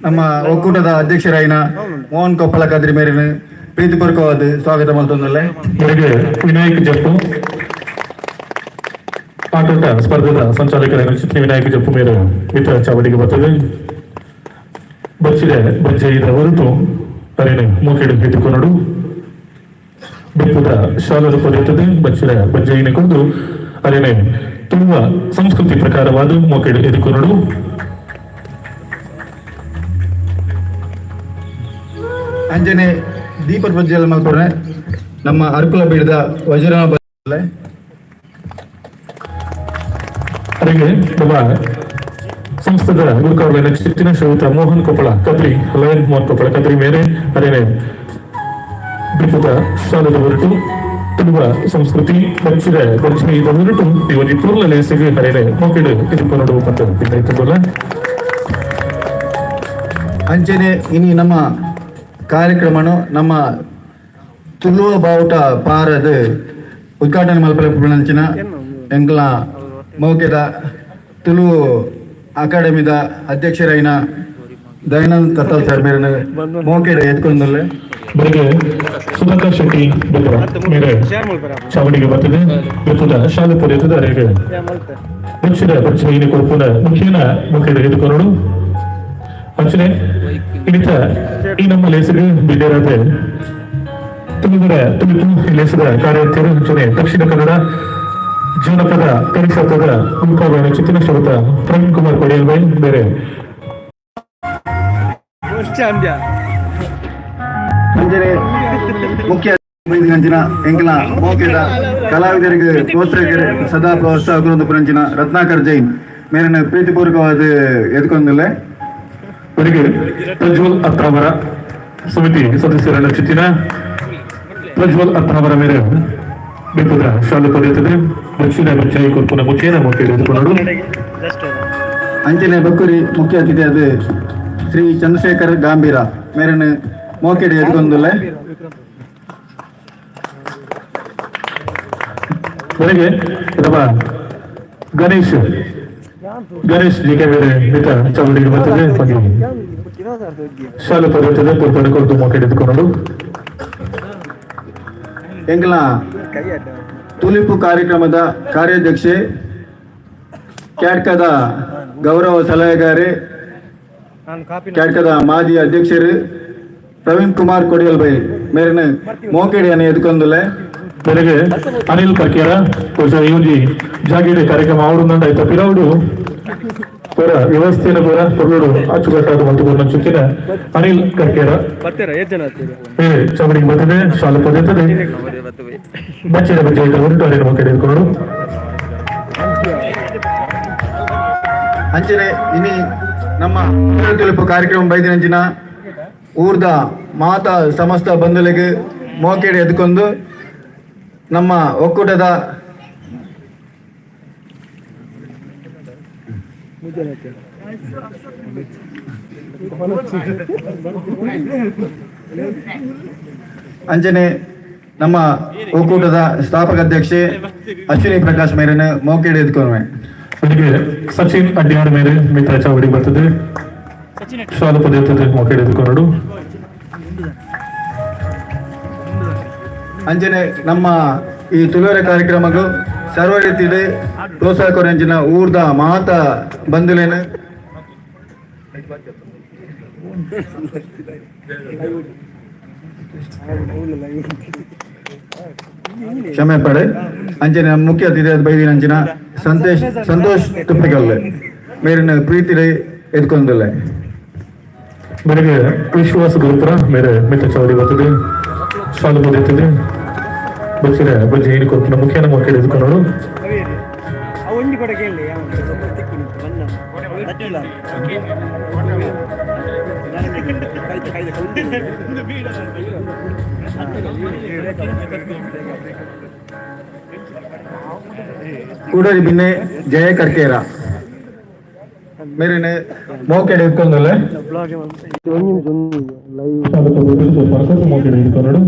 ನಮ್ಮ ಒಕ್ಕೂಟದ ಅಧ್ಯಕ್ಷರಾಯಿನ ಮೋಹನ್ ಕೊಪ್ಪಳ ಕದ್ರಿ ಮೇರಿನ ಪ್ರೀತಿಪೂರ್ವಕವಾದ ಸ್ವಾಗತ ಮಾಡ್ತಂದಲ್ಲೇ ವಿನಾಯಕ ಜಪ್ಪು ಆಟೋಟ ಸ್ಪರ್ಧೆದ ಸಂಚಾಲಕರ ಚಿತ್ರ ವಿನಾಯಕ ಜಪ್ಪು ಮೇರೆ ಮಿತ್ರ ಚಾವಡಿಗೆ ಬರ್ತದೆ ಬಚ್ಚಿದೆ ಬಜ್ಜೆಯಿದ ಹೊರತು ಅರೇನೆ ಮೂಕೆಡು ಎದುರುಕೊಂಡು ಬೆಪ್ಪುದ ಶಾಲದ ಪಡೆಯುತ್ತದೆ ಬಚ್ಚಿದ ಬಜ್ಜೆಯಿನ ಕೊಂದು ಅರೇನೆ ತುಂಬ ಸಂಸ್ಕೃತಿ ಪ್ರಕಾರವಾದ ಮೂಕೆಡು ಎದುರುಕೊಂಡು ಅಂಜನೆ ದೀಪ ಪ್ರಜ್ವಲ ಮಾಡ್ಕೊಂಡ್ರೆ ನಮ್ಮ ಅರಕುಲ ಬೀಳದ ವಜ್ರ ಅವರಿಗೆ ನಮ್ಮ ಸಂಸ್ಥದ ಗುರುಕಾವಲಿನ ಚಿಟ್ಟಿನ ಶ್ರೀಯುತ ಮೋಹನ್ ಕೊಪ್ಪಳ ಕದ್ರಿ ಲಯನ್ ಮೋಹನ್ ಕೊಪ್ಪಳ ಕದ್ರಿ ಮೇಲೆ ಅದೇನೆ ದೀಪದ ಶಾಲದ ಹೊರಟು ತುಂಬ ಸಂಸ್ಕೃತಿ ಬಚ್ಚಿದ ಬಜ್ಜೆಯಿದ ಹೊರಟು ಇವತ್ತು ಪೂರ್ಣ ಸಿಗಿ ಹರೇನೆ ಮೂಕೆಡು ಎದುರುಕೊಂಡು ಅಂತ ಇದ್ದಲ್ಲ ಅಂಚನೆ ಇನಿ ನಮ್ಮ ಕಾರ್ಯಕ್ರಮನು ನಮ್ಮ ತುಳುವ ಬಾವುಟ ಪಾರದ ಉದ್ಘಾಟನೆ ಮಲ್ಪನಂಚಿನ ಎಂಕ್ಲ ಮೌಕ್ಯದ ತುಳು ಅಕಾಡೆಮಿದ ಅಧ್ಯಕ್ಷರಾಯಿನ ದಯಾನಂದ್ ಕತ್ತಲ್ ಸರ್ ಮೇರೆ ಮೌಕ್ಯದ ಎತ್ಕೊಂಡಲ್ಲೇ ಬೆಳಗ್ಗೆ ಸುಧಾಕರ್ ಶೆಟ್ಟಿ ಬೆಪ್ಪರ ಮೇಲೆ ಚಾವಡಿಗೆ ಬರ್ತದೆ ಬೆಪ್ಪದ ಶಾಲೆ ಪಡೆಯುತ್ತದೆ ಅರೆಗೆ ಮುಚ್ಚಿದ ಬಚ್ಚೆಯಿನ ಕೊಪ್ಪದ ಮುಖ್ಯನ ಮುಖ್ಯದ ಎದುರುಕೊಂಡು ಅಂಚನೆ ಇನಿತ ಈ ನಮ್ಮ ಲೇಸರಿಗೆ ಬಿಡ್ಡೇರಾದೆ ತುಳುಗರ ತುಳುಕು ಲೇಸದ ಕಾರ್ಯಕರ್ತರು ಅಂಚನೆ ದಕ್ಷಿಣ ಕನ್ನಡ ಜನಪದ ಪರಿಷತ್ತದ ಉಲ್ಕಾವರಣ ಚಿತ್ತಿನ ಶ್ರೋತ ಪ್ರವೀಣ್ ಕುಮಾರ್ ಕೊಡಿಯಲ್ಬೈ ಬೇರೆ ಅಂಜನೆ ಮುಖ್ಯ ಅಂಚಿನ ಎಂಕಲ ಮೋಕೆದ ಕಲಾವಿದರಿಗೆ ಪ್ರೋತ್ಸಾಹಕರು ಸದಾ ಪ್ರೋತ್ಸಾಹಕರು ಪರಂಚಿನ ರತ್ನಾಕರ್ ಜೈನ್ ಮೇರಿನ ಪ್ರೀತಿಪೂರ್ವಕವಾದ ಎದ್ಕೊಂಡಲ್ಲೇ ಅವರಿಗೆ ಪ್ರಜ್ವಲ್ ಅತ್ತಾವರ ಸಮಿತಿ ಸದಸ್ಯರನ್ನ ಚಿತ್ತಿನ ಪ್ರಜ್ವಲ್ ಅತ್ತಾವರ ಮೇಲೆ ಬೆಪ್ಪದ ಶಾಲೆ ಪಡೆಯುತ್ತದೆ ದಕ್ಷಿಣ ಬಚ್ಚಾಯಿ ಕೊರ್ಪುನ ಮುಖೇನ ಮುಖ್ಯ ಎದುರುಕೊಂಡು ಅಂಚನೆ ಬಕ್ಕುರಿ ಮುಖ್ಯ ಅತಿಥಿಯಾದ ಶ್ರೀ ಚಂದ್ರಶೇಖರ್ ಗಾಂಭೀರ ಮೇರನ್ನು ಮೋಕೆಡೆ ಎದುರುಗೊಂದಲ್ಲೇ ಅವರಿಗೆ ಗಣೇಶ್ ಜಿ ಕೆ ಬೇರೆ ಮಿತ ಚೌಡಿಗೆ ಬರ್ತದೆ ಶಾಲೆ ಪಡೆಯುತ್ತದೆ ಕೊರ್ಪಣೆ ಕೊಟ್ಟು ಮೋಕೆಡೆ ಎದುರುಕೊಂಡು ಎಂಕಲ ತುಲಿಪು ಕಾರ್ಯಕ್ರಮದ ಕಾರ್ಯಾಧ್ಯಕ್ಷೆ ಕ್ಯಾಡ್ಕದ ಗೌರವ ಸಲಹೆಗಾರಿ ಕ್ಯಾಡ್ಕದ ಮಾಜಿ ಅಧ್ಯಕ್ಷರು ಪ್ರವೀಣ್ ಕುಮಾರ್ ಕೊಡಿಯಲ್ಬೈ ಮೇರಿನ ಮೋಕೆಡೆಯನ್ನು ಎದುಕೊಂದಲ್ಲೇ ಬೆಳಗ್ಗೆ ಅನಿಲ್ ಕರ್ಕೇರ ಇವಜಿ ಜಾಗೀರೆ ಕಾರ್ಯಕ್ರಮ ಅವರು ನಂದಾಯ್ತು ಪಿರೌಡು ಪೂರ ವ್ಯವಸ್ಥೆಯನ್ನು ಪೂರ ಪೊರ್ಲುಡು ಅಚ್ಚುಕಟ್ಟಾದ ಮತ್ತು ಪೂರ್ಣ ಚುಕ್ಕಿನ ಅನಿಲ್ ಕರ್ಕೇರ ಚವಡಿಗೆ ಬರ್ತದೆ ಶಾಲೆ ಪಡೆಯುತ್ತದೆ ಬಚ್ಚಿನ ಬಜ್ಜೆ ಹೊರಟು ಅರೇನು ಮಕ್ಕಳು ಎದುರುಕೊಂಡು ಅಂಚನೆ ಇನಿ ನಮ್ಮ ತುಲಿಪು ಕಾರ್ಯಕ್ರಮ ಬೈದಿನಂಚಿನ ಊರ್ದ ಮಾತಾ ಸಮಸ್ತ ಬಂಧುಗಳಿಗೆ ಮೋಕೆಡೆ ಎದ್ಕೊಂಡು ನಮ್ಮ ಒಕ್ಕೂಟದ ಅಂಚನೆ ನಮ್ಮ ಒಕ್ಕೂಟದ ಸ್ಥಾಪಕ ಅಧ್ಯಕ್ಷೆ ಅಶ್ವಿನಿ ಪ್ರಕಾಶ್ ಮೇರನ್ನು ಮೋಕೆಡೆ ಎದ್ಕೊಂಡ್ವೆ ಅದಕ್ಕೆ ಸಚಿನ್ ಅಡ್ಡಿಯಾಡ ಮೇಲೆ ಮಿತ್ರ ಚಾವಡಿ ಬರ್ತದೆ ಶಾಲೆ ಪಡೆಯುತ್ತದೆ ಮೋಕೆಡೆ ಎದುರುಕೊಂಡು ಅಂಚನೆ ನಮ್ಮ ಈ ತುಳುವರ ಕಾರ್ಯಕ್ರಮಗಳು ಸರ್ವ ರೀತಿಯಲ್ಲಿ ಪ್ರೋತ್ಸಾಹ ಕೊರಂಚಿನ ಊರ್ದ ಮಾತ ಬಂಧುಲೇನು ಕ್ಷಮೆ ಪಡೆ ಅಂಚನೆ ನಮ್ಮ ಮುಖ್ಯ ಅತಿಥಿ ಬೈದಿನ ಅಂಚಿನ ಸಂತೋಷ್ ತುಪ್ಪಿಗಲ್ಲೆ ಮೇರಿನ ಪ್ರೀತಿ ಎದ್ಕೊಂಡಲ್ಲ ಬೆಳಗ್ಗೆ ವಿಶ್ವಾಸ ಗುರುಪುರ ಮೇರೆ ಮಿತ್ರ ಚೌಡಿ ಬರ್ತದೆ ಶಾಲೆ ಪಡೆಯುತ್ತದೆ ಬಚ್ಚಿರ ಬಜ್ಜೆ ಏನು ಕೊರ್ಪಿನ ಮುಖ್ಯನ ಮಕ್ಕಳು ಎದುರುಕೊಂಡು ಕೂಡರಿ ಬಿನ್ನೆ ಜಯ ಕರ್ಕೇರ ಮೇರೆನೆ ಮೋಕೆಡೆ ಇಟ್ಕೊಂಡಲ್ಲ ಮೋಕೆಡೆ ಇಟ್ಕೊಂಡು